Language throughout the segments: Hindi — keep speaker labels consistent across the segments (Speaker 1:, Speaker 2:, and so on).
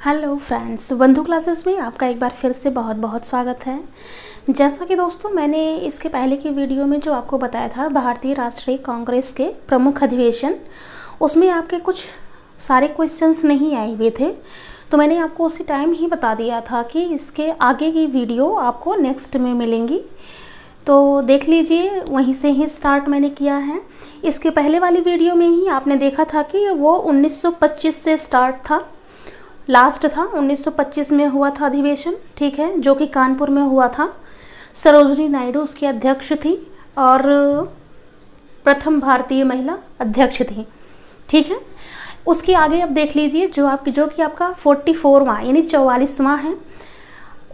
Speaker 1: हेलो फ्रेंड्स, बंधु क्लासेस में आपका एक बार फिर से बहुत बहुत स्वागत है। जैसा कि दोस्तों मैंने इसके पहले की वीडियो में जो आपको बताया था भारतीय राष्ट्रीय कांग्रेस के प्रमुख अधिवेशन, उसमें आपके कुछ सारे क्वेश्चंस नहीं आए हुए थे, तो मैंने आपको उसी टाइम ही बता दिया था कि इसके आगे की वीडियो आपको नेक्स्ट में मिलेंगी, तो देख लीजिए। वहीं से ही स्टार्ट मैंने किया है। इसके पहले वाली वीडियो में ही आपने देखा था कि वो 1925 से स्टार्ट था, लास्ट था 1925 में हुआ था अधिवेशन, ठीक है, जो कि कानपुर में हुआ था। सरोजनी नायडू उसकी अध्यक्ष थी और प्रथम भारतीय महिला अध्यक्ष थी, ठीक है। उसके आगे अब देख लीजिए जो कि आपका 44वां यानी 44वां है।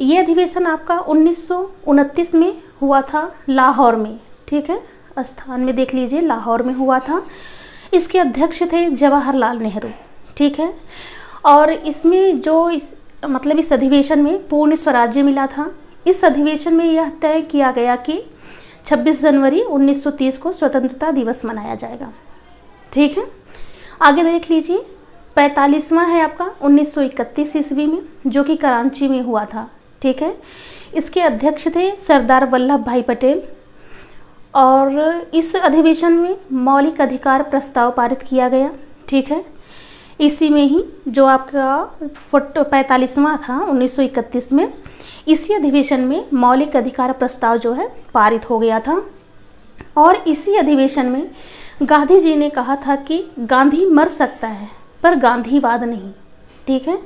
Speaker 1: ये अधिवेशन आपका 1929 में हुआ था लाहौर में, ठीक है, स्थान में देख लीजिए लाहौर में हुआ था। इसके अध्यक्ष थे जवाहरलाल नेहरू, ठीक है। और इसमें इस अधिवेशन में पूर्ण स्वराज्य मिला था। इस अधिवेशन में यह तय किया गया कि 26 जनवरी 1930 को स्वतंत्रता दिवस मनाया जाएगा, ठीक है। आगे देख लीजिए 45वां है आपका 1931 ईस्वी में, जो कि कराची में हुआ था, ठीक है। इसके अध्यक्ष थे सरदार वल्लभ भाई पटेल और इस अधिवेशन में मौलिक अधिकार प्रस्ताव पारित किया गया, ठीक है। इसी में ही जो आपका 45वां था 1931 में, इसी अधिवेशन में मौलिक अधिकार प्रस्ताव जो है पारित हो गया था। और इसी अधिवेशन में गांधी जी ने कहा था कि गांधी मर सकता है पर गांधीवाद नहीं, ठीक है।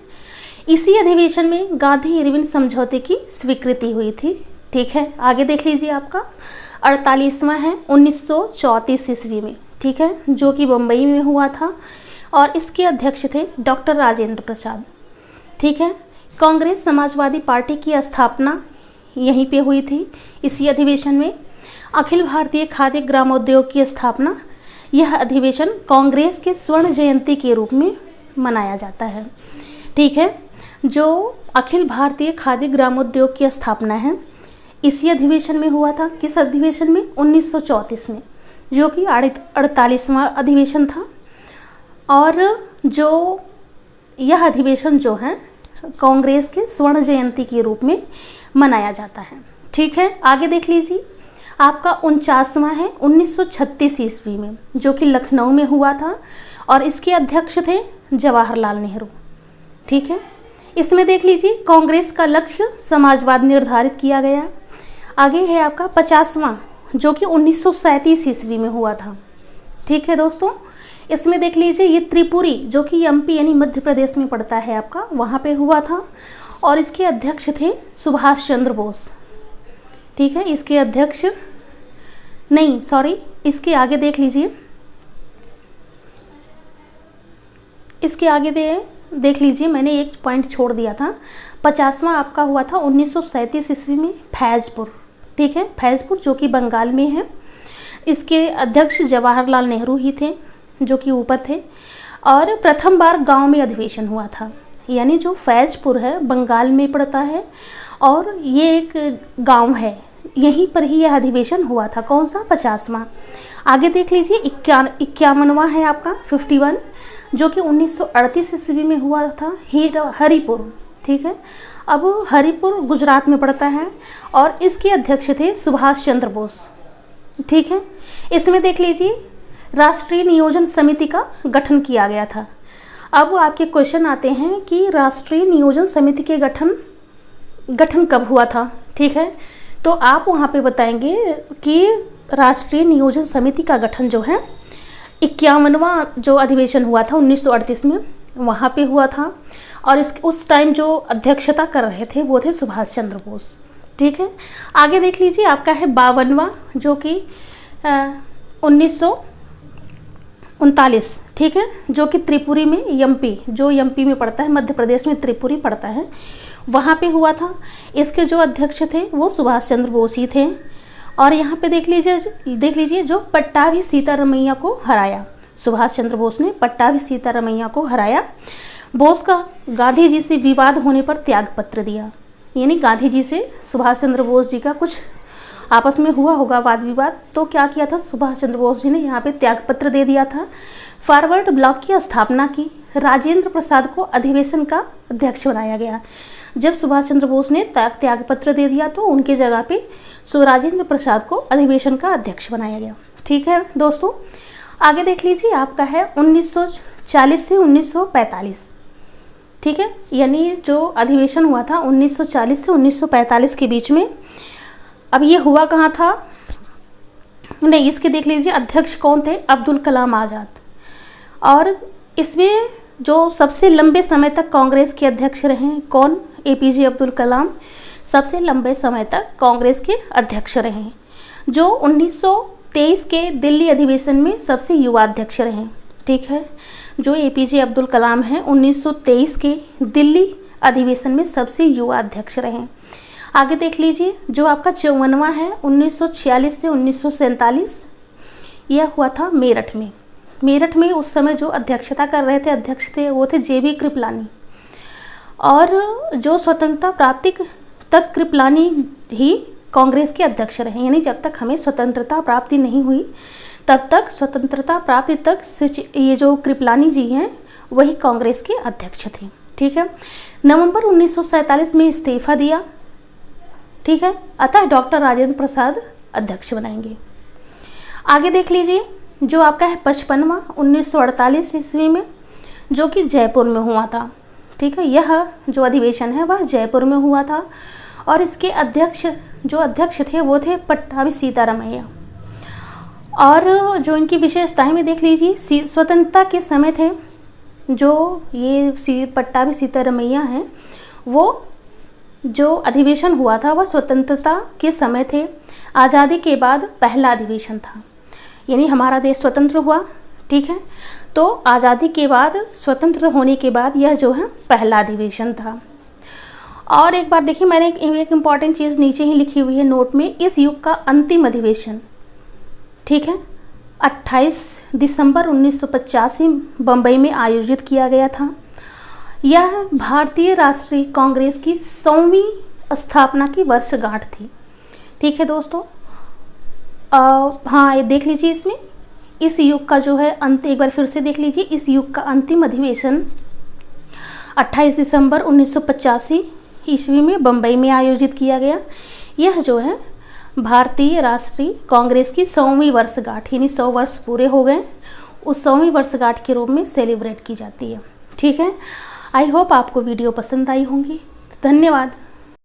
Speaker 1: इसी अधिवेशन में गांधी इरविन समझौते की स्वीकृति हुई थी, ठीक है। आगे देख लीजिए आपका 48वां है 1934 ईस्वी में, ठीक है, जो कि बम्बई में हुआ था और इसके अध्यक्ष थे डॉक्टर राजेंद्र प्रसाद, ठीक है। कांग्रेस समाजवादी पार्टी की स्थापना यहीं पे हुई थी इसी अधिवेशन में। अखिल भारतीय खाद्य ग्रामोद्योग की स्थापना, यह अधिवेशन कांग्रेस के स्वर्ण जयंती के रूप में मनाया जाता है, ठीक है। जो अखिल भारतीय खाद्य ग्रामोद्योग की स्थापना है इसी अधिवेशन में हुआ था। किस अधिवेशन में? 1934 में, जो कि 48वां अधिवेशन था। और जो यह अधिवेशन जो है कांग्रेस के स्वर्ण जयंती के रूप में मनाया जाता है, ठीक है। आगे देख लीजिए आपका 49वां है 1936 ईस्वी में, जो कि लखनऊ में हुआ था और इसके अध्यक्ष थे जवाहरलाल नेहरू, ठीक है। इसमें देख लीजिए कांग्रेस का लक्ष्य समाजवाद निर्धारित किया गया। आगे है आपका 50वां, जो कि 1937 ईस्वी में हुआ था, ठीक है दोस्तों। इसमें देख लीजिए ये त्रिपुरी, जो कि एमपी यानी मध्य प्रदेश में पड़ता है आपका, वहाँ पे हुआ था और इसके अध्यक्ष थे सुभाष चंद्र बोस, ठीक है। इसके अध्यक्ष नहीं, सॉरी, इसके आगे देख लीजिए, इसके आगे देख लीजिए, मैंने एक पॉइंट छोड़ दिया था। 50वां आपका हुआ था 1937 ईस्वी में फैजपुर, ठीक है, फैजपुर जो कि बंगाल में है। इसके अध्यक्ष जवाहरलाल नेहरू ही थे, जो कि ऊपर थे। और प्रथम बार गांव में अधिवेशन हुआ था, यानी जो फैजपुर है बंगाल में पड़ता है और ये एक गांव है, यहीं पर ही यह अधिवेशन हुआ था। कौन सा? 50वां। आगे देख लीजिए 51वां है आपका 51, जो कि 1938 ईस्वी में हुआ था हरिपुर, ठीक है। अब हरिपुर गुजरात में पड़ता है और इसके अध्यक्ष थे सुभाष चंद्र बोस, ठीक है। इसमें देख लीजिए राष्ट्रीय नियोजन समिति का गठन किया गया था। अब आपके क्वेश्चन आते हैं कि राष्ट्रीय नियोजन समिति के गठन कब हुआ था, ठीक है। तो आप वहाँ पे बताएंगे कि राष्ट्रीय नियोजन समिति का गठन जो है 51वां जो अधिवेशन हुआ था 1938 में, वहाँ पे हुआ था और उस टाइम जो अध्यक्षता कर रहे थे वो थे सुभाष चंद्र बोस, ठीक है। आगे देख लीजिए आपका है 52वां, जो कि 1939, ठीक है, जो कि त्रिपुरी में एमपी में पड़ता है, मध्य प्रदेश में त्रिपुरी पड़ता है, वहाँ पे हुआ था। इसके जो अध्यक्ष थे वो सुभाष चंद्र बोस ही थे। और यहाँ पे देख लीजिए जो पट्टाभी सीतारमैया को हराया, सुभाष चंद्र बोस ने पट्टाभी सीतारमैया को हराया। बोस का गांधी जी से विवाद होने पर त्याग पत्र दिया, यानी गांधी जी से सुभाष चंद्र बोस जी का कुछ आपस में हुआ होगा वाद विवाद, तो क्या किया था सुभाष चंद्र बोस जी ने यहाँ पे त्याग पत्र दे दिया था। फॉरवर्ड ब्लॉक की स्थापना की, राजेंद्र प्रसाद को अधिवेशन का अध्यक्ष बनाया गया। जब सुभाष चंद्र बोस ने त्याग पत्र दे दिया तो उनके जगह पे राजेंद्र प्रसाद को अधिवेशन का अध्यक्ष बनाया गया। ठीक है दोस्तों, आगे देख लीजिए, आपका है 1940 से 1945। ठीक है, यानी जो अधिवेशन हुआ था 1940 से 1945 के बीच में। अब ये हुआ कहाँ था, नहीं इसके देख लीजिए अध्यक्ष कौन थे, अब्दुल कलाम आज़ाद। और इसमें जो सबसे लंबे समय तक कांग्रेस के अध्यक्ष रहे कौन, एपीजे अब्दुल कलाम सबसे लंबे समय तक कांग्रेस के अध्यक्ष रहे, जो 1923 के दिल्ली अधिवेशन में सबसे युवा अध्यक्ष रहे। ठीक है, जो एपीजे अब्दुल कलाम हैं 1923 के दिल्ली अधिवेशन में सबसे युवा अध्यक्ष रहे। आगे देख लीजिए, जो आपका 54वां है 1946 से 1947, यह हुआ था मेरठ में। मेरठ में उस समय जो अध्यक्षता कर रहे थे, अध्यक्ष थे वो थे जेबी कृपलानी। और जो स्वतंत्रता प्राप्ति तक कृपलानी ही कांग्रेस के अध्यक्ष रहे, यानी जब तक हमें स्वतंत्रता प्राप्ति नहीं हुई तब तक, स्वतंत्रता प्राप्ति तक ये जो कृपलानी जी हैं वही कांग्रेस के अध्यक्ष थे। ठीक है, नवंबर 1947 में इस्तीफा दिया। ठीक है, अतः डॉक्टर राजेंद्र प्रसाद अध्यक्ष बनाएंगे। आगे देख लीजिए, जो आपका है 55वां 1948 ईस्वी में, जो कि जयपुर में हुआ था। ठीक है, यह जो अधिवेशन है वह जयपुर में हुआ था और इसके अध्यक्ष थे वो थे पट्टाभी सीतारमैया। और जो इनकी विशेषताएं में देख लीजिए, स्वतंत्रता के समय थे जो ये पट्टाभी सीतारमैया हैं, वो जो अधिवेशन हुआ था वह स्वतंत्रता के समय थे। आज़ादी के बाद पहला अधिवेशन था, यानी हमारा देश स्वतंत्र हुआ। ठीक है, तो आज़ादी के बाद, स्वतंत्र होने के बाद यह जो है पहला अधिवेशन था। और एक बार देखिए, मैंने एक इम्पॉर्टेंट चीज़ नीचे ही लिखी हुई है नोट में, इस युग का अंतिम अधिवेशन, ठीक है, 28 दिसंबर 1985 बम्बई में आयोजित किया गया था। यह भारतीय राष्ट्रीय कांग्रेस की 100वीं स्थापना की वर्षगांठ थी। ठीक है दोस्तों, हाँ ये देख लीजिए, इसमें इस युग का जो है अंत, एक बार फिर से देख लीजिए, इस युग का अंतिम अधिवेशन 28 दिसंबर 1985 ईस्वी में बम्बई में आयोजित किया गया। यह जो है भारतीय राष्ट्रीय कांग्रेस की 100वीं वर्षगांठ, यानी 100 वर्ष पूरे हो गए, उस 100वीं वर्षगांठ के रूप में सेलिब्रेट की जाती है। ठीक है, आई होप आपको वीडियो पसंद आई होंगी। धन्यवाद।